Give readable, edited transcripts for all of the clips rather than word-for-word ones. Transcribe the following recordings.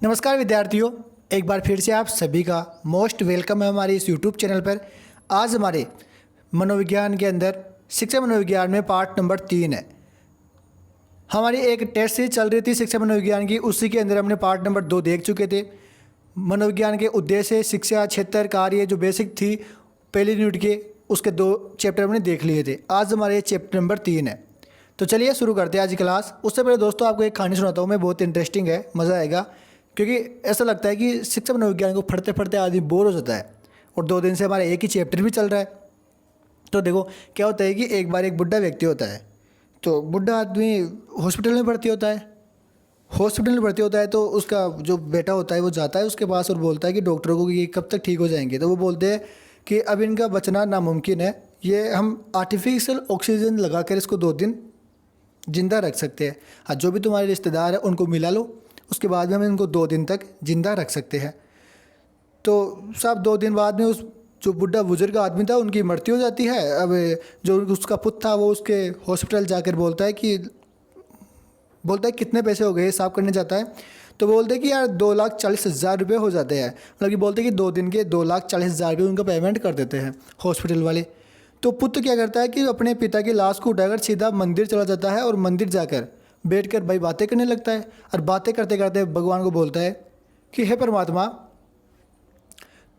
नमस्कार विद्यार्थियों, एक बार फिर से आप सभी का मोस्ट वेलकम है हमारे इस यूट्यूब चैनल पर। आज हमारे मनोविज्ञान के अंदर शिक्षा मनोविज्ञान में पार्ट नंबर 3 है। हमारी एक टेस्ट सीरीज चल रही थी शिक्षा मनोविज्ञान की, उसी के अंदर हमने पार्ट नंबर 2 देख चुके थे। मनोविज्ञान के उद्देश्य, शिक्षा, क्षेत्र, कार्य जो बेसिक थी पहले यूनिट के, उसके 2 चैप्टर हमने देख लिए थे। आज हमारे चैप्टर नंबर 3 है। तो चलिए शुरू करते हैं आज की क्लास। उससे पहले दोस्तों आपको एक कहानी सुनाता हूँ मैं, बहुत इंटरेस्टिंग है, मज़ा आएगा। क्योंकि ऐसा लगता है कि शिक्षा मनोविज्ञान को पढ़ते पढ़ते आदमी बोर हो जाता है और 2 दिन से हमारा एक ही चैप्टर भी चल रहा है। तो देखो क्या होता है कि एक बार एक बुढ़ा व्यक्ति होता है, तो बुढ़ा आदमी हॉस्पिटल में भर्ती होता है। तो उसका जो बेटा होता है वो जाता है उसके पास और बोलता है कि डॉक्टरों को कि ये कब तक ठीक हो जाएंगे। तो वो बोलते हैं कि अब इनका बचना नामुमकिन है, ये हम आर्टिफिशियल ऑक्सीजन लगा कर इसको 2 दिन जिंदा रख सकते हैं। हाँ, जो भी तुम्हारे रिश्तेदार हैं उनको मिला लो, उसके बाद में हम इनको 2 दिन तक जिंदा रख सकते हैं। तो साहब 2 दिन बाद में उस जो बुढ़ा बुजुर्ग आदमी था उनकी मृत्यु हो जाती है। अब जो उसका पुत्र था वो उसके हॉस्पिटल जाकर बोलता है कितने पैसे हो गए, हिसाब करने जाता है। तो बोलते हैं कि यार 2,40,000 रुपये हो जाते हैं। मतलब कि बोलते हैं कि 2 दिन के 2,40,000 रुपये उनका पेमेंट कर देते हैं हॉस्पिटल वाले। तो पुत्र क्या करता है कि अपने पिता की लाश को उठाकर सीधा मंदिर चला जाता है और मंदिर जाकर बैठकर भाई बातें करने लगता है। और बातें करते करते भगवान को बोलता है कि हे परमात्मा,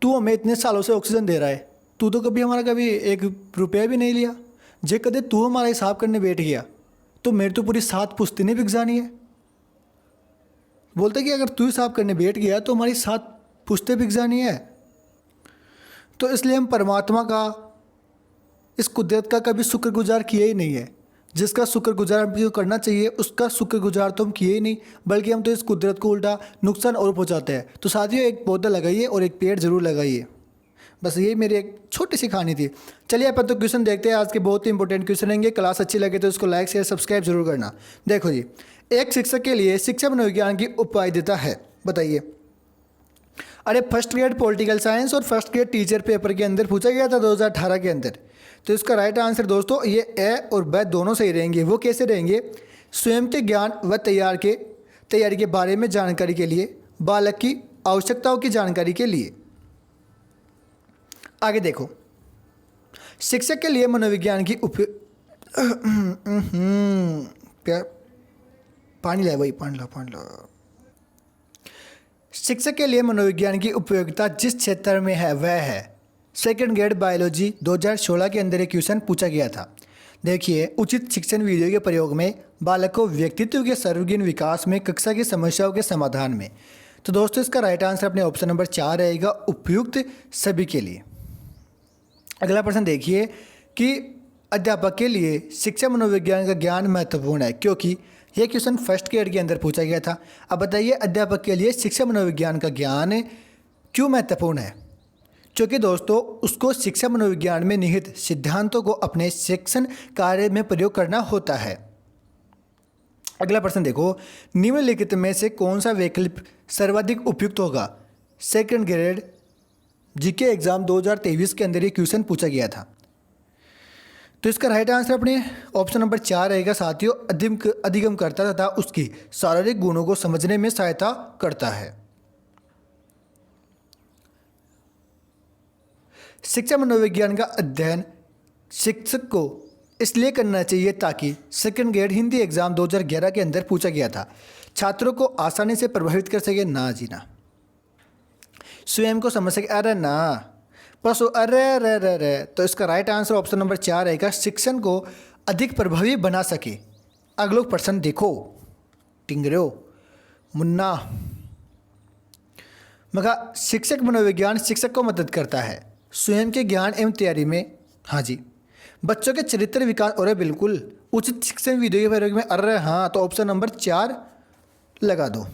तू हमें इतने सालों से ऑक्सीजन दे रहा है, तू तो कभी हमारा कभी 1 रुपया भी नहीं लिया। जे कदे तू हमारा हिसाब करने बैठ गया तो मेरी तो पूरी 7 पुश्तैनी बिक जानी है। बोलते कि अगर तू हिसाब करने बैठ गया तो हमारी 7 पुश्तें बिक जानी है। तो इसलिए हम परमात्मा का, इस कुदरत का कभी शुक्रगुजार किए ही नहीं है। जिसका शुक्रगुजार हमको करना चाहिए उसका शुक्रगुजार तो हम किए ही नहीं, बल्कि हम तो इस कुदरत को उल्टा नुकसान और पहुंचाते हैं। तो साथियों, एक पौधा लगाइए और एक पेड़ जरूर लगाइए। बस यही मेरी एक छोटी सी कहानी थी। चलिए अपन तो क्वेश्चन देखते हैं। आज के बहुत ही इंपॉर्टेंट क्वेश्चन रहेंगे। क्लास अच्छी लगे तो इसको लाइक शेयर सब्सक्राइब जरूर करना। देखो जी, एक शिक्षक के लिए शिक्षा मनोविज्ञान की उपाध्यता है, बताइए। अरे फर्स्ट ग्रेड पॉलिटिकल साइंस और फर्स्ट ग्रेड टीचर पेपर के अंदर पूछा गया था 2018 के अंदर। तो इसका राइट आंसर दोस्तों ये ए और ब दोनों सही रहेंगे। वो कैसे रहेंगे? स्वयं के ज्ञान व तैयारी के बारे में जानकारी के लिए, बालक की आवश्यकताओं की जानकारी के लिए। आगे देखो, शिक्षक के लिए मनोविज्ञान की पानी ला भाई, पानी ला। शिक्षक के लिए मनोविज्ञान की उपयोगिता जिस क्षेत्र में है वह है सेकंड ग्रेड बायोलॉजी। 2016 के अंदर एक क्वेश्चन पूछा गया था। देखिए, उचित शिक्षण वीडियो के प्रयोग में, बालक को व्यक्तित्व के सर्वांगीण विकास में, कक्षा की समस्याओं के समाधान में। तो दोस्तों इसका राइट आंसर अपने ऑप्शन नंबर 4 रहेगा, उपयुक्त सभी के लिए। अगला प्रश्न देखिए कि अध्यापक के लिए शिक्षा मनोविज्ञान का ज्ञान महत्वपूर्ण है, क्योंकि यह क्वेश्चन फर्स्ट ग्रेड के अंदर पूछा गया था। अब बताइए अध्यापक के लिए शिक्षा मनोविज्ञान का ज्ञान क्यों महत्वपूर्ण है? क्योंकि दोस्तों उसको शिक्षा मनोविज्ञान में निहित सिद्धांतों को अपने शिक्षण कार्य में प्रयोग करना होता है। अगला प्रश्न देखो, निम्नलिखित में से कौन सा विकल्प सर्वाधिक उपयुक्त होगा? सेकंड ग्रेड जीके एग्जाम 2023 के अंदर ये क्वेश्चन पूछा गया था। तो इसका राइट आंसर अपने ऑप्शन नंबर 4 रहेगा साथियों, अधिगम करता तथा उसकी शारीरिक गुणों को समझने में सहायता करता है। शिक्षा मनोविज्ञान का अध्ययन शिक्षक को इसलिए करना चाहिए ताकि सेकंड ग्रेड हिंदी एग्जाम 2011 के अंदर पूछा गया था, छात्रों को आसानी से प्रभावित कर सके। ना जी ना, स्वयं को समझ सके। अरे ना बस अरे। तो इसका राइट आंसर ऑप्शन नंबर 4 रहेगा, शिक्षण को अधिक प्रभावी बना सके। अगला प्रश्न देखो, टिंगरो मुन्ना मगा, शिक्षक मनोविज्ञान शिक्षक को मदद करता है स्वयं के ज्ञान एवं तैयारी में। हाँ जी। बच्चों के चरित्र विकास, और बिल्कुल उचित शिक्षण वीडियो के प्रयोग में। अरे हाँ, तो ऑप्शन नंबर 4 लगा दो।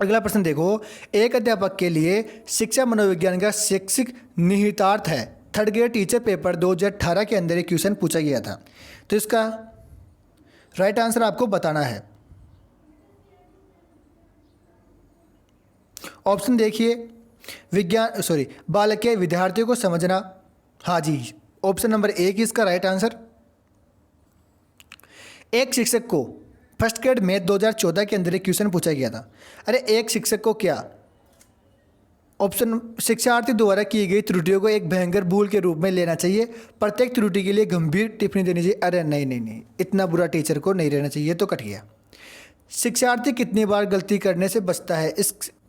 अगला प्रश्न देखो, एक अध्यापक के लिए शिक्षा मनोविज्ञान का शैक्षिक निहितार्थ है। थर्ड ग्रेड टीचर पेपर 2018 के अंदर एक क्वेश्चन पूछा गया था। तो इसका राइट आंसर आपको बताना है। ऑप्शन देखिए, बालक के विद्यार्थियों को समझना। हाँ जी, ऑप्शन नंबर 1 इसका राइट आंसर। एक शिक्षक को फर्स्ट ग्रेड मैथ 2014 के अंदर एक क्वेश्चन पूछा गया था। अरे एक शिक्षक को क्या ऑप्शन शिक्षार्थी द्वारा की गई त्रुटियों को एक भयंकर भूल के रूप में लेना चाहिए, प्रत्येक त्रुटि के लिए गंभीर टिप्पणी देनी चाहिए। अरे नहीं नहीं नहीं, इतना बुरा टीचर को नहीं रहना चाहिए, तो कट गया। शिक्षार्थी कितनी बार गलती करने से बचता है,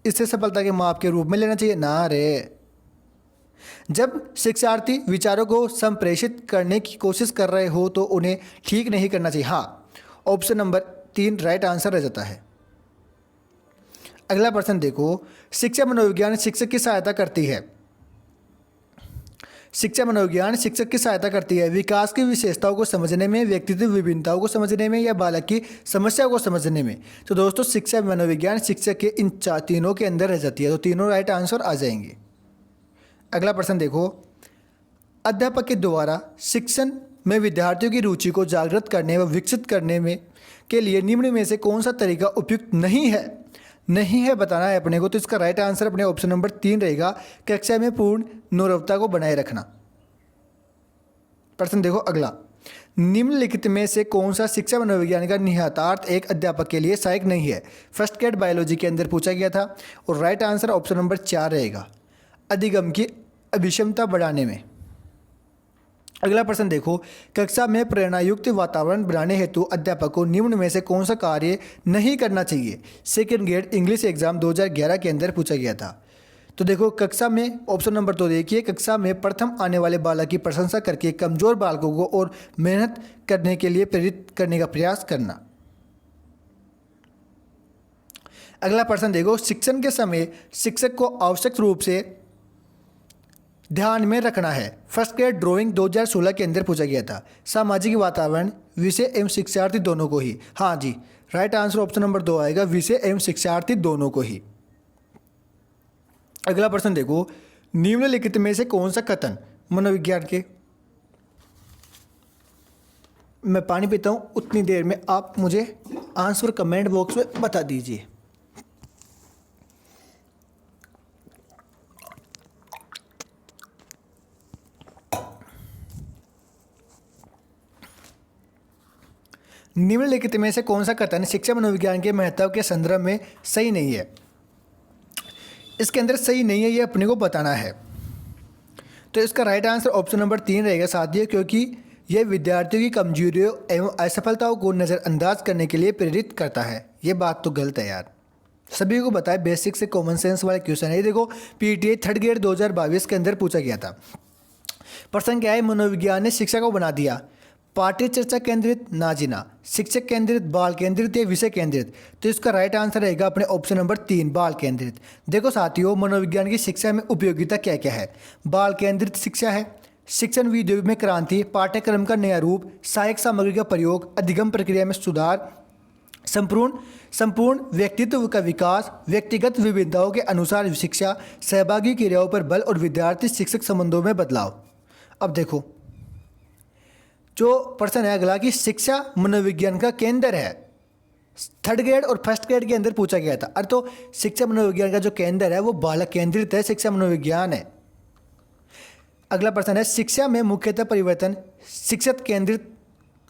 इससे सफलता के माप के रूप में लेना चाहिए ना रे। जब शिक्षार्थी विचारों को संप्रेषित करने की कोशिश कर रहे हो तो उन्हें ठीक नहीं करना चाहिए। हाँ, ऑप्शन नंबर 3 राइट आंसर रह जाता है। अगला प्रश्न देखो, शिक्षा मनोविज्ञान शिक्षक की सहायता करती है। शिक्षा मनोविज्ञान शिक्षक की सहायता करती है विकास की विशेषताओं को समझने में, व्यक्तित्व विभिन्नताओं को समझने में या बालक की समस्या को समझने में। तो दोस्तों शिक्षा मनोविज्ञान शिक्षक के इन तीनों के अंदर रह जाती है, तो तीनों राइट आंसर आ जाएंगे। अगला प्रश्न देखो, अध्यापक के द्वारा शिक्षण में विद्यार्थियों की रुचि को जागृत करने व विकसित करने में के लिए निम्न में से कौन सा तरीका उपयुक्त नहीं है बताना है अपने को। तो इसका राइट आंसर अपने ऑप्शन नंबर 3 रहेगा, कक्षा में पूर्ण निरवता को बनाए रखना। प्रश्न देखो अगला, निम्नलिखित में से कौन सा शिक्षा मनोविज्ञान का निहितार्थ एक अध्यापक के लिए सहायक नहीं है। फर्स्ट ग्रेड बायोलॉजी के अंदर पूछा गया था और राइट आंसर ऑप्शन नंबर 4 रहेगा, अधिगम की अभिक्षमता बढ़ाने में। अगला प्रश्न देखो, कक्षा में प्रेरणायुक्त वातावरण बनाने हेतु अध्यापक को निम्न में से कौन सा कार्य नहीं करना चाहिए। सेकेंड ग्रेड इंग्लिश एग्जाम 2011 के अंदर पूछा गया था। तो देखो कक्षा में ऑप्शन नंबर 2 देखिए, कक्षा में प्रथम आने वाले बालक की प्रशंसा करके कमजोर बालकों को और मेहनत करने के लिए प्रेरित करने का प्रयास करना। अगला प्रश्न देखो, शिक्षण के समय शिक्षक को आवश्यक रूप से ध्यान में रखना है। फर्स्ट ग्रेड ड्राइंग 2016 के अंदर पूछा गया था। सामाजिक वातावरण विषय एवं शिक्षार्थी दोनों को ही। हाँ जी, राइट आंसर ऑप्शन नंबर 2 आएगा, विषय एवं शिक्षार्थी दोनों को ही। अगला प्रश्न देखो, निम्नलिखित में से कौन सा कथन मनोविज्ञान के, मैं पानी पीता हूँ उतनी देर में आप मुझे आंसर कमेंट बॉक्स में बता दीजिए। निम्नलिखित में से कौन सा कथन शिक्षा मनोविज्ञान के महत्व के संदर्भ में सही नहीं है। इसके अंदर सही नहीं है ये अपने को बताना है। तो इसका राइट आंसर ऑप्शन नंबर 3 रहेगा साथियों, क्योंकि यह विद्यार्थियों की कमजोरियों एवं असफलताओं को नज़रअंदाज करने के लिए प्रेरित करता है। ये बात तो गलत है यार, सभी को बताए बेसिक से कॉमन सेंस वाले क्वेश्चन है। देखो पीटीए थर्ड ग्रेड 2022 के अंदर पूछा गया था। प्रश्न क्या है, मनोविज्ञान ने शिक्षा को बना दिया पाठ्य चर्चा केंद्रित ना जीना, शिक्षक केंद्रित, बाल केंद्रित या विषय केंद्रित। तो इसका राइट आंसर रहेगा अपने ऑप्शन नंबर 3 बाल केंद्रित। देखो साथियों, मनोविज्ञान की शिक्षा में उपयोगिता क्या क्या है। बाल केंद्रित शिक्षा है, शिक्षण विधियों में क्रांति, पाठ्यक्रम का नया रूप, सहायक सामग्री का प्रयोग, अधिगम प्रक्रिया में सुधार, संपूर्ण व्यक्तित्व का विकास, व्यक्तिगत विभिन्नताओं के अनुसार शिक्षा, सहभागी क्रियाओं पर बल और विद्यार्थी शिक्षक संबंधों में बदलाव। अब देखो जो प्रश्न है अगला कि शिक्षा मनोविज्ञान का केंद्र है, थर्ड ग्रेड और फर्स्ट ग्रेड के अंदर पूछा गया था। अरे तो शिक्षा मनोविज्ञान का जो केंद्र है वो बालक केंद्रित है, शिक्षा मनोविज्ञान है। अगला प्रश्न है, शिक्षा में मुख्यतः परिवर्तन शिक्षक केंद्रित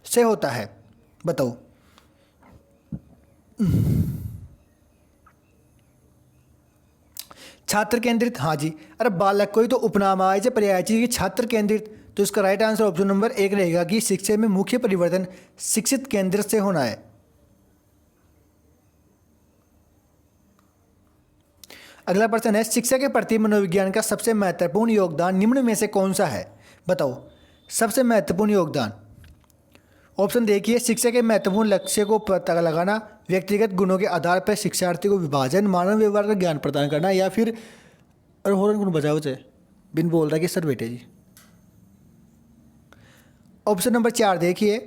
से होता है, बताओ। छात्र केंद्रित, हाँ जी। अरे बालक को ही तो उपनाम आए पर्याय चाहिए छात्र केंद्रित। तो इसका राइट आंसर ऑप्शन नंबर 1 रहेगा कि शिक्षा में मुख्य परिवर्तन शिक्षित केंद्र से होना है। अगला प्रश्न है, शिक्षा के प्रति मनोविज्ञान का सबसे महत्वपूर्ण योगदान निम्न में से कौन सा है, बताओ। सबसे महत्वपूर्ण योगदान ऑप्शन देखिए, शिक्षा के महत्वपूर्ण लक्ष्य को पता लगाना, व्यक्तिगत गुणों के आधार पर शिक्षार्थी को विभाजन, मानव व्यवहार का ज्ञान प्रदान करना, या फिर और होरन गुण बजाओ चाहे बिन बोल रहा कि सर बेटे जी। ऑप्शन नंबर 4 देखिए,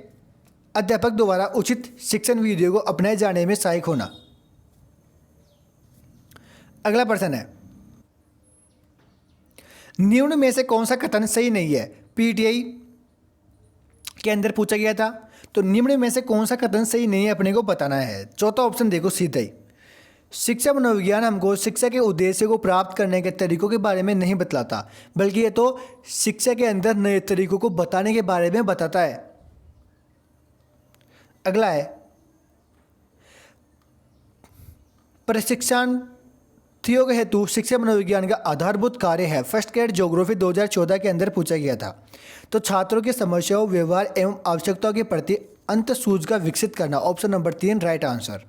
अध्यापक द्वारा उचित शिक्षण विधियों को अपनाए जाने में सहायक होना। अगला प्रश्न है, निम्न में से कौन सा कथन सही नहीं है। पीटीआई के अंदर पूछा गया था, तो निम्न में से कौन सा कथन सही नहीं है अपने को बताना है। चौथा ऑप्शन देखो सीधा ही, शिक्षा मनोविज्ञान हमको शिक्षा के उद्देश्य को प्राप्त करने के तरीकों के बारे में नहीं बतलाता, बल्कि ये तो शिक्षा के अंदर नए तरीकों को बताने के बारे में बताता है। अगला है, प्रशिक्षणार्थियों के हेतु शिक्षा मनोविज्ञान का आधारभूत कार्य है। फर्स्ट ग्रेड ज्योग्राफी 2014 के अंदर पूछा गया था। तो छात्रों की समस्याओं, व्यवहार एवं आवश्यकताओं के प्रति अंतसूझ विकसित करना। Option number 3 right answer.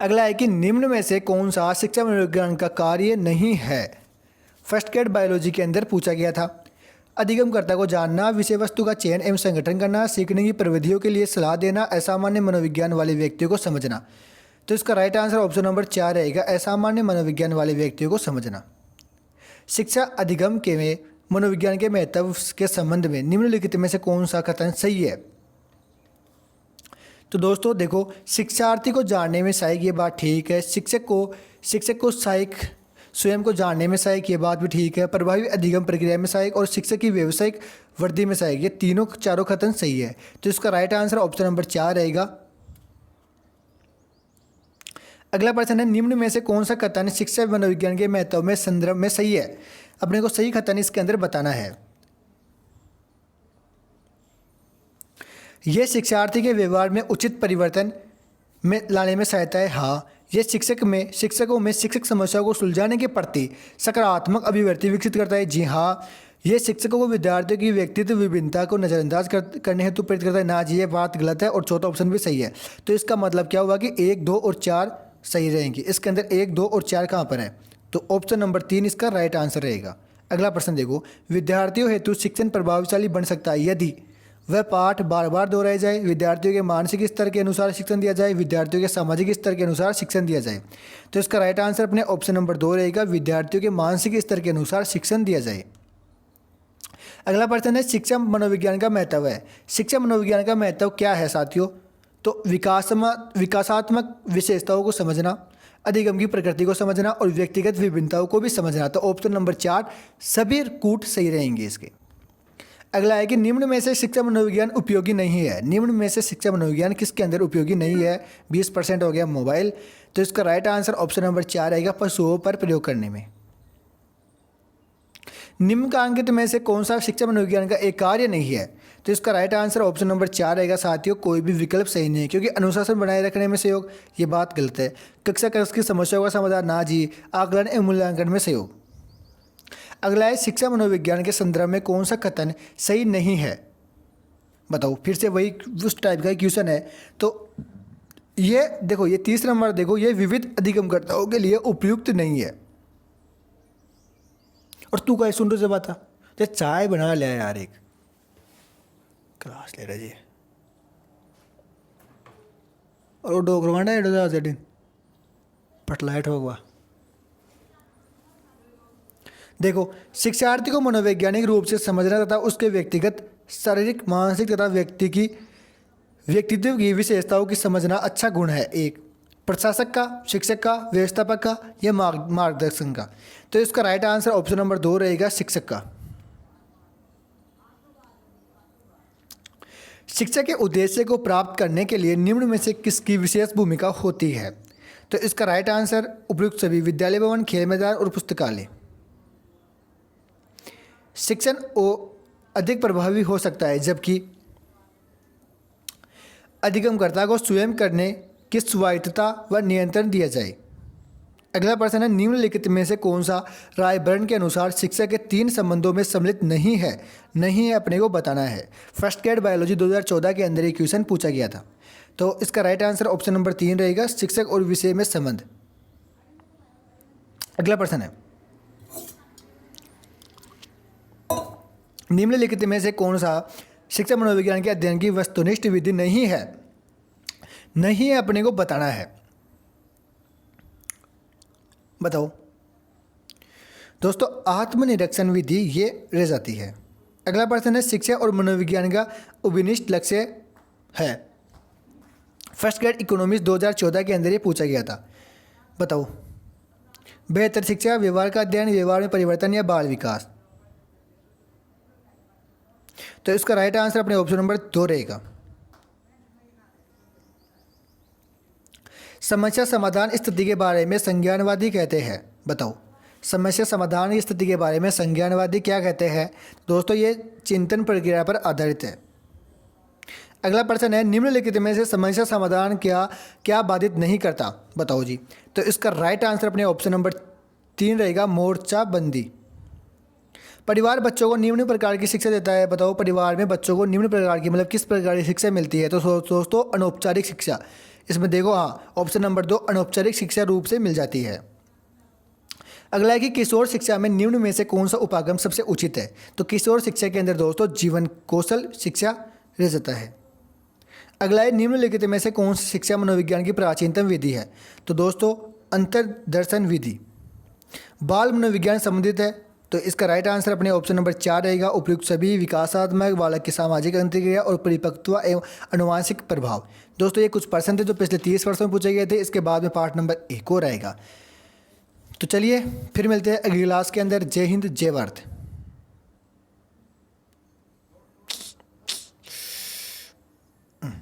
अगला है कि निम्न में से कौन सा शिक्षा मनोविज्ञान का कार्य नहीं है। फर्स्ट ग्रेड बायोलॉजी के अंदर पूछा गया था। अधिगमकर्ता को जानना, विषय वस्तु का चयन एवं संगठन करना, सीखने की प्रविधियों के लिए सलाह देना, असामान्य मनोविज्ञान वाले व्यक्तियों को समझना। तो इसका राइट आंसर ऑप्शन नंबर 4 रहेगा, असामान्य मनोविज्ञान वाले व्यक्तियों को समझना। शिक्षा अधिगम के में मनोविज्ञान के महत्व के संबंध में निम्नलिखित में से कौन सा कथन सही है। तो दोस्तों देखो, शिक्षार्थी को जानने में सहायक, ये बात ठीक है। शिक्षक को सहायक, स्वयं को जानने में सहायक, ये बात भी ठीक है। प्रभावी अधिगम प्रक्रिया में सहायक और शिक्षक की व्यावसायिक वृद्धि में सहायक, ये चारों कथन सही है। तो इसका राइट आंसर ऑप्शन नंबर 4 रहेगा। अगला प्रश्न है, निम्न में से कौन सा कथन शिक्षा मनोविज्ञान के महत्व में संदर्भ में सही है। अपने को सही कथन इसके अंदर बताना है। यह शिक्षार्थी के व्यवहार में उचित परिवर्तन में लाने में सहायता है। हाँ। यह शिक्षकों में शिक्षक समस्याओं को सुलझाने के प्रति सकारात्मक अभिवृत्ति विकसित करता है। जी हाँ। यह शिक्षकों को विद्यार्थियों की व्यक्तित्व विभिन्नता को नज़रअंदाज करने हेतु प्रेरित करता है। ना जी, ये बात गलत है। और चौथा ऑप्शन भी सही है। तो इसका मतलब क्या हुआ कि 1, 2 और 4 सही रहेंगे। इसके अंदर 1, 2 और 4 कहाँ पर है। तो ऑप्शन नंबर 3 इसका राइट आंसर रहेगा। अगला प्रश्न देखो, विद्यार्थियों हेतु शिक्षण प्रभावशाली बन सकता है यदि वह पाठ बार बार दोहराए जाए, विद्यार्थियों के मानसिक स्तर के अनुसार शिक्षण दिया जाए, विद्यार्थियों के सामाजिक स्तर के अनुसार शिक्षण दिया जाए। तो इसका राइट आंसर अपने ऑप्शन नंबर 2 रहेगा, विद्यार्थियों के मानसिक स्तर के अनुसार शिक्षण दिया जाए। अगला प्रश्न है, शिक्षा मनोविज्ञान का महत्व है। शिक्षा मनोविज्ञान का महत्व क्या है साथियों। तो विकासात्मक विशेषताओं को समझना, अधिगम की प्रकृति को समझना और व्यक्तिगत विभिन्नताओं को भी समझना। तो ऑप्शन नंबर 4 सभी कूट सही रहेंगे इसके। अगला है कि निम्न में से शिक्षा मनोविज्ञान उपयोगी नहीं है। निम्न में से शिक्षा मनोविज्ञान किसके अंदर उपयोगी नहीं है। 20% हो गया मोबाइल। तो इसका राइट आंसर ऑप्शन नंबर 4 आएगा, पशुओं पर प्रयोग करने में। निम्नलिखित में से कौन सा शिक्षा मनोविज्ञान का एक कार्य नहीं है। तो इसका राइट आंसर ऑप्शन नंबर 4 रहेगा साथियों, कोई भी विकल्प सही नहीं है, क्योंकि अनुशासन बनाए रखने में सहयोग, ये बात गलत है। कक्षा कक्ष की समस्याओं का समाधान, ना जी। आकलन एवं मूल्यांकन में सहयोग। अगला है, शिक्षा मनोविज्ञान के संदर्भ में कौन सा कथन सही नहीं है। बताओ, फिर से वही उस टाइप का क्वेश्चन है। तो ये देखो, ये 30 नंबर देखो, ये विविध अधिगमकर्ताओं के लिए उपयुक्त नहीं है। और तू क्या सुन रहे से बात, तो चाय बना लिया यार, एक क्लास ले रहा जी। और वो डोगरवाना है दिन पटलाइट होगा। देखो, शिक्षार्थी को मनोवैज्ञानिक रूप से समझना तथा उसके व्यक्तिगत, शारीरिक, मानसिक तथा व्यक्तित्व की विशेषताओं की समझना अच्छा गुण है। एक प्रशासक का, शिक्षक का, व्यवस्थापक का या मार्गदर्शन का। तो इसका राइट आंसर ऑप्शन नंबर 2 रहेगा, शिक्षक का। शिक्षा के उद्देश्य को प्राप्त करने के लिए निम्न में से किसकी विशेष भूमिका होती है। तो इसका राइट आंसर उपयुक्त सभी, विद्यालय भवन, खेल मैदान और पुस्तकालय। शिक्षण अधिक प्रभावी हो सकता है जबकि अधिगमकर्ता को स्वयं करने की स्वायत्तता व नियंत्रण दिया जाए। अगला प्रश्न है, निम्नलिखित में से कौन सा रायबर्न के अनुसार शिक्षा के 3 संबंधों में सम्मिलित नहीं है। नहीं है अपने को बताना है। फर्स्ट ग्रेड बायोलॉजी 2014 के अंदर ये क्वेश्चन पूछा गया था। तो इसका राइट आंसर ऑप्शन नंबर 3 रहेगा, शिक्षक और विषय में संबंध। अगला प्रश्न है, निम्नलिखित में से कौन सा शिक्षा मनोविज्ञान के अध्ययन की वस्तुनिष्ठ विधि नहीं है। नहीं है अपने को बताना है। बताओ दोस्तों, आत्मनिरीक्षण विधि ये रह जाती है। अगला प्रश्न है, शिक्षा और मनोविज्ञान का उभयनिष्ठ लक्ष्य है। फर्स्ट ग्रेड इकोनॉमिक्स 2014 के अंदर ये पूछा गया था। बताओ, बेहतर शिक्षा, व्यवहार का अध्ययन, व्यवहार में परिवर्तन या बाल विकास। तो इसका राइट आंसर अपने ऑप्शन नंबर 2 रहेगा। समस्या समाधान स्थिति के बारे में संज्ञानवादी कहते हैं। बताओ, समस्या समाधान स्थिति के बारे में संज्ञानवादी क्या कहते हैं। दोस्तों, ये चिंतन प्रक्रिया पर आधारित है। अगला प्रश्न है, निम्नलिखित में से समस्या समाधान क्या क्या बाधित नहीं करता, बताओ जी। तो इसका राइट आंसर अपने ऑप्शन नंबर 3 रहेगा, मोर्चाबंदी। परिवार बच्चों को निम्न प्रकार की शिक्षा देता है, बताओ परिवार में बच्चों को निम्न प्रकार की मतलब किस प्रकार की शिक्षा मिलती है। तो दोस्तों अनौपचारिक शिक्षा, इसमें देखो हाँ ऑप्शन नंबर 2 अनौपचारिक शिक्षा रूप से मिल जाती है। अगला है कि किशोर शिक्षा में निम्न में से कौन सा उपागम सबसे उचित है। तो किशोर शिक्षा के अंदर दोस्तों जीवन कौशल शिक्षा रह जाता है। अगला है, निम्नलिखित में से कौन सी शिक्षा मनोविज्ञान की प्राचीनतम विधि है। तो दोस्तों अंतर्दर्शन विधि। बाल मनोविज्ञान संबंधित है, तो इसका राइट आंसर अपने ऑप्शन नंबर 4 रहेगा, उपयुक्त सभी विकासात्मक बालक की सामाजिक अंतर्क्रिया और परिपक्वता एवं अनुवांशिक प्रभाव। दोस्तों ये कुछ प्रश्न थे जो पिछले 30 वर्षों में पूछे गए थे। इसके बाद में पार्ट नंबर 1 और आएगा। तो चलिए फिर मिलते हैं अगली क्लास के अंदर। जय हिंद, जय भारत।